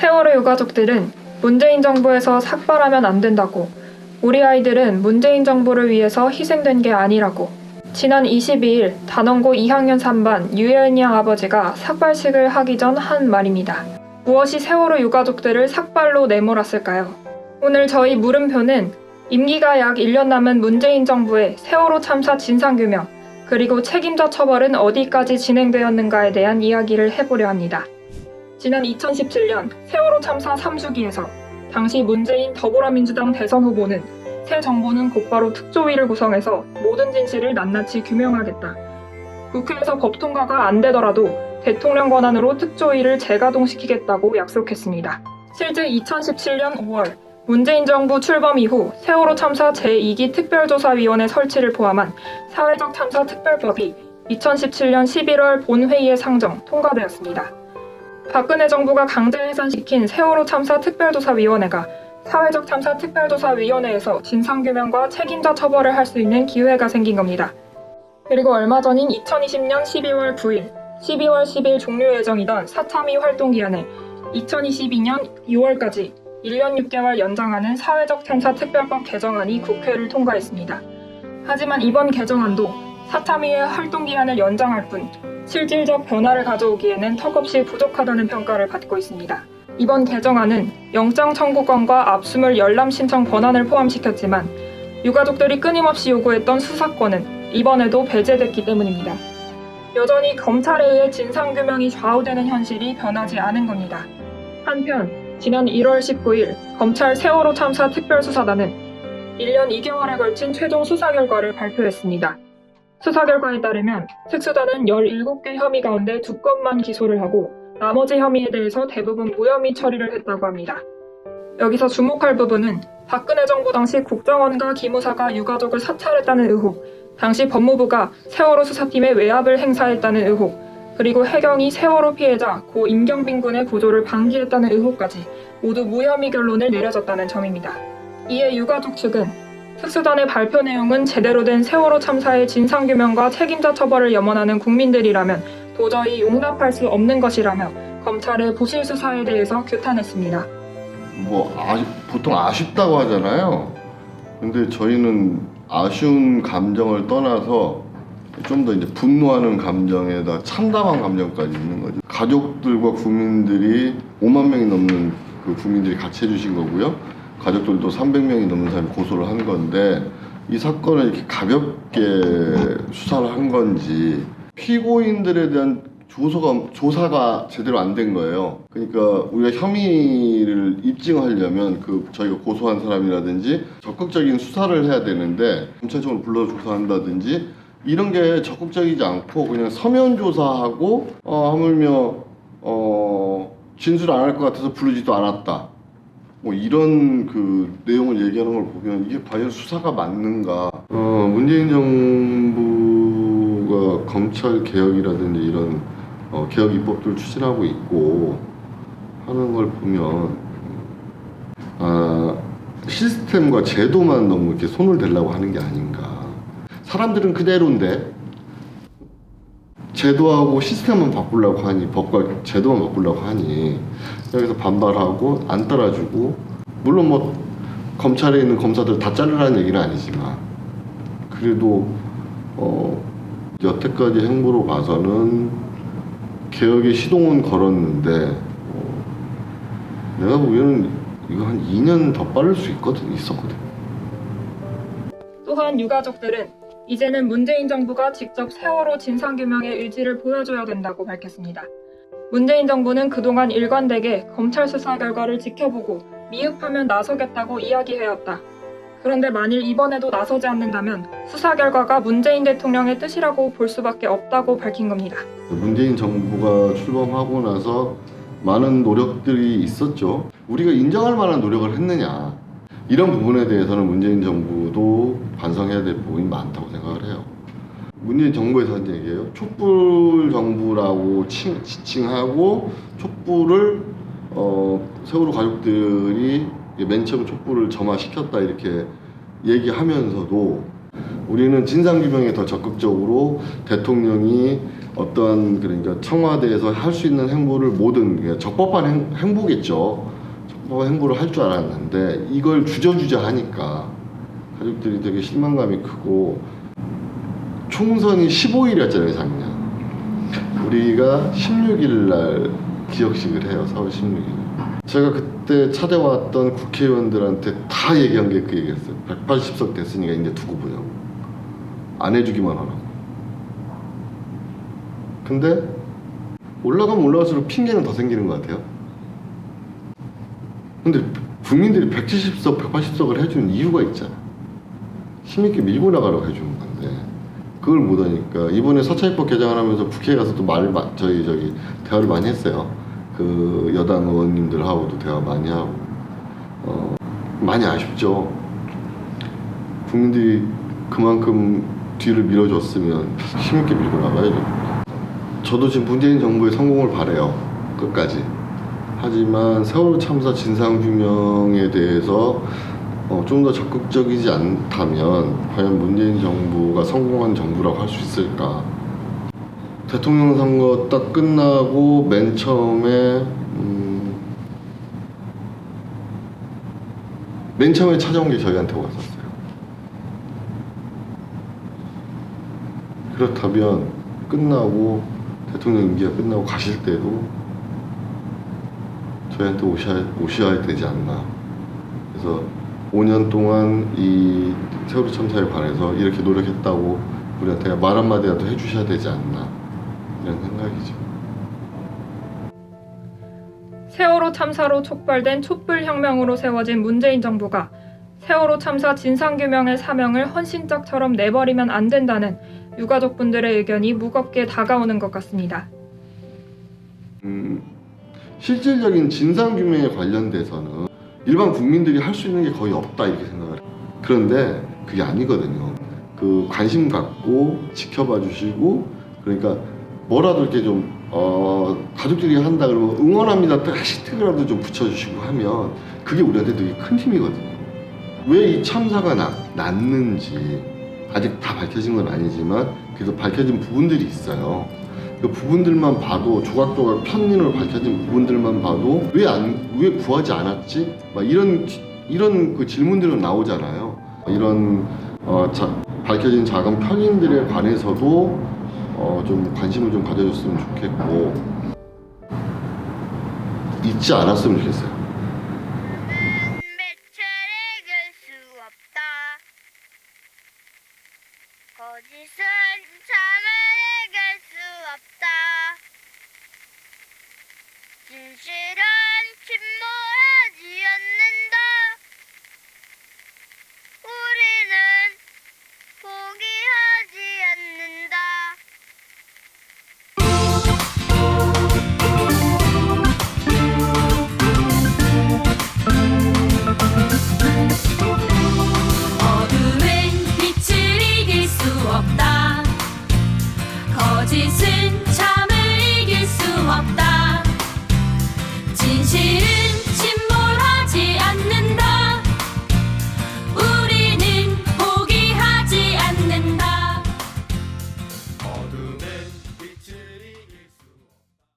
세월호 유가족들은 문재인 정부에서 삭발하면 안 된다고, 우리 아이들은 문재인 정부를 위해서 희생된 게 아니라고, 지난 22일 단원고 2학년 3반 유예은 양 아버지가 삭발식을 하기 전 한 말입니다. 무엇이 세월호 유가족들을 삭발로 내몰았을까요? 오늘 저희 물음표는 임기가 약 1년 남은 문재인 정부의 세월호 참사 진상규명, 그리고 책임자 처벌은 어디까지 진행되었는가에 대한 이야기를 해보려 합니다. 지난 2017년 세월호 참사 3주기에서 당시 문재인 더불어민주당 대선 후보는 새 정부는 곧바로 특조위를 구성해서 모든 진실을 낱낱이 규명하겠다. 국회에서 법 통과가 안 되더라도 대통령 권한으로 특조위를 재가동시키겠다고 약속했습니다. 실제 2017년 5월 문재인 정부 출범 이후 세월호 참사 제2기 특별조사위원회 설치를 포함한 사회적 참사 특별법이 2017년 11월 본회의에 상정 통과되었습니다. 박근혜 정부가 강제 해산시킨 세월호 참사 특별조사위원회가 사회적 참사 특별조사위원회에서 진상규명과 책임자 처벌을 할 수 있는 기회가 생긴 겁니다. 그리고 얼마 전인 2020년 12월 9일, 12월 10일 종료 예정이던 사참위 활동기한을 2022년 6월까지 1년 6개월 연장하는 사회적 참사 특별법 개정안이 국회를 통과했습니다. 하지만 이번 개정안도 사참위의 활동기한을 연장할 뿐 실질적 변화를 가져오기에는 턱없이 부족하다는 평가를 받고 있습니다. 이번 개정안은 영장 청구권과 압수물 열람 신청 권한을 포함시켰지만 유가족들이 끊임없이 요구했던 수사권은 이번에도 배제됐기 때문입니다. 여전히 검찰에 의해 진상규명이 좌우되는 현실이 변하지 않은 겁니다. 한편 지난 1월 19일 검찰 세월호 참사 특별수사단은 1년 2개월에 걸친 최종 수사 결과를 발표했습니다. 수사 결과에 따르면 특수단은 17개 혐의 가운데 2건만 기소를 하고 나머지 혐의에 대해서 대부분 무혐의 처리를 했다고 합니다. 여기서 주목할 부분은 박근혜 정부 당시 국정원과 기무사가 유가족을 사찰했다는 의혹, 당시 법무부가 세월호 수사팀에 외압을 행사했다는 의혹, 그리고 해경이 세월호 피해자 고 임경빈 군의 구조를 방기했다는 의혹까지 모두 무혐의 결론을 내려졌다는 점입니다. 이에 유가족 측은 특수단의 발표 내용은 제대로 된 세월호 참사의 진상규명과 책임자 처벌을 염원하는 국민들이라면 도저히 용납할 수 없는 것이라며 검찰의 부실 수사에 대해서 규탄했습니다. 보통 아쉽다고 하잖아요. 근데 저희는 아쉬운 감정을 떠나서 좀 더 이제 분노하는 감정에다 참담한 감정까지 있는 거죠. 가족들과 국민들이 5만 명이 넘는 그 국민들이 같이 해주신 거고요. 가족들도 300명이 넘는 사람이 고소를 한 건데 이 사건을 이렇게 가볍게 수사를 한 건지 피고인들에 대한 조사가 제대로 안 된 거예요. 그러니까 우리가 혐의를 입증하려면 저희가 고소한 사람이라든지 적극적인 수사를 해야 되는데 검찰청을 불러서 조사한다든지 이런 게 적극적이지 않고 그냥 서면 조사하고 하물며 진술 안 할 것 같아서 부르지도 않았다. 이런 그 내용을 얘기하는 걸 보면 이게 과연 수사가 맞는가? 문재인 정부가 검찰 개혁이라든지 이런 개혁 입법들을 추진하고 있고 하는 걸 보면 시스템과 제도만 너무 이렇게 손을 대려고 하는 게 아닌가. 사람들은 그대로인데 제도하고 시스템만 바꾸려고 하니, 법과 제도만 바꾸려고 하니 여기서 반발하고 안 따라주고, 물론 검찰에 있는 검사들 다 자르라는 얘기는 아니지만 그래도 여태까지 행보로 봐서는 개혁의 시동은 걸었는데 내가 보기에는 이거 한 2년 더 빠를 수 있었거든. 또한 유가족들은 이제는 문재인 정부가 직접 세월호 진상규명의 의지를 보여줘야 된다고 밝혔습니다. 문재인 정부는 그동안 일관되게 검찰 수사 결과를 지켜보고 미흡하면 나서겠다고 이야기해왔다. 그런데 만일 이번에도 나서지 않는다면 수사 결과가 문재인 대통령의 뜻이라고 볼 수밖에 없다고 밝힌 겁니다. 문재인 정부가 출범하고 나서 많은 노력들이 있었죠. 우리가 인정할 만한 노력을 했느냐, 이런 부분에 대해서는 문재인 정부도 반성해야 될 부분이 많다고 생각을 해요. 문재인 정부에서 한 얘기예요. 촛불 정부라고 지칭하고 촛불을 세월호 가족들이 맨 처음 촛불을 점화시켰다 이렇게 얘기하면서도 우리는 진상규명에 더 적극적으로 대통령이 어떠한 그러니까 청와대에서 할 수 있는 행보를 모든 그러니까 적법한 행보겠죠. 적법한 행보를 할 줄 알았는데 이걸 주저주저 하니까 가족들이 되게 실망감이 크고 총선이 15일이었잖아요 작년. 우리가 16일 날 기억식을 해요. 4월 16일. 제가 그때 찾아왔던 국회의원들한테 다 얘기한 게 그 얘기였어요. 180석 됐으니까 이제 두고 보자고. 안 해주기만 하라고. 근데 올라가면 올라갈수록 핑계는 더 생기는 것 같아요. 근데 국민들이 170석, 180석을 해주는 이유가 있잖아. 힘있게 밀고 나가라고 해주는 건데 그걸 못하니까 이번에 사찰입법 개정을 하면서 국회에 가서 또 저희 대화를 많이 했어요. 그 여당 의원님들하고도 대화 많이 하고 많이 아쉽죠. 국민들이 그만큼 뒤를 밀어줬으면 힘있게 밀고 나가야죠. 저도 지금 문재인 정부의 성공을 바라요. 끝까지. 하지만 세월호 참사 진상규명에 대해서 좀 더 적극적이지 않다면 과연 문재인 정부가 성공한 정부라고 할 수 있을까? 대통령 선거 딱 끝나고 맨 처음에 찾아온 게 저희한테 왔었어요. 그렇다면 끝나고 대통령 임기가 끝나고 가실 때도 저희한테 오셔야 되지 않나. 그래서 5년 동안 이 세월호 참사에 관해서 이렇게 노력했다고 우리한테 말 한마디라도 해주셔야 되지 않나 이런 생각이죠. 세월호 참사로 촉발된 촛불혁명으로 세워진 문재인 정부가 세월호 참사 진상규명의 사명을 헌신짝처럼 내버리면 안 된다는 유가족분들의 의견이 무겁게 다가오는 것 같습니다. 실질적인 진상규명에 관련돼서는 일반 국민들이 할 수 있는 게 거의 없다 이렇게 생각을 해요. 그런데 그게 아니거든요. 그 관심 갖고 지켜봐 주시고 그러니까 뭐라도 이렇게 좀 가족들이 한다 그러면 응원합니다 해시태그라도 좀 붙여주시고 하면 그게 우리한테 되게 큰 힘이거든요. 왜 이 참사가 났는지 아직 다 밝혀진 건 아니지만 그래도 밝혀진 부분들이 있어요. 그 부분들만 봐도 조각조각 편민으로 밝혀진 부분들만 봐도 왜 구하지 않았지? 막 이런 그 질문들은 나오잖아요. 이런 밝혀진 작은 편인들에 관해서도 좀 관심을 좀 가져줬으면 좋겠고 잊지 않았으면 좋겠어요. 거짓은 참을 이길 수 없다. 진실은 침몰하지 않는다. 우리는 포기하지 않는다. 어둠은 빛을 이길 수 없다. 거짓은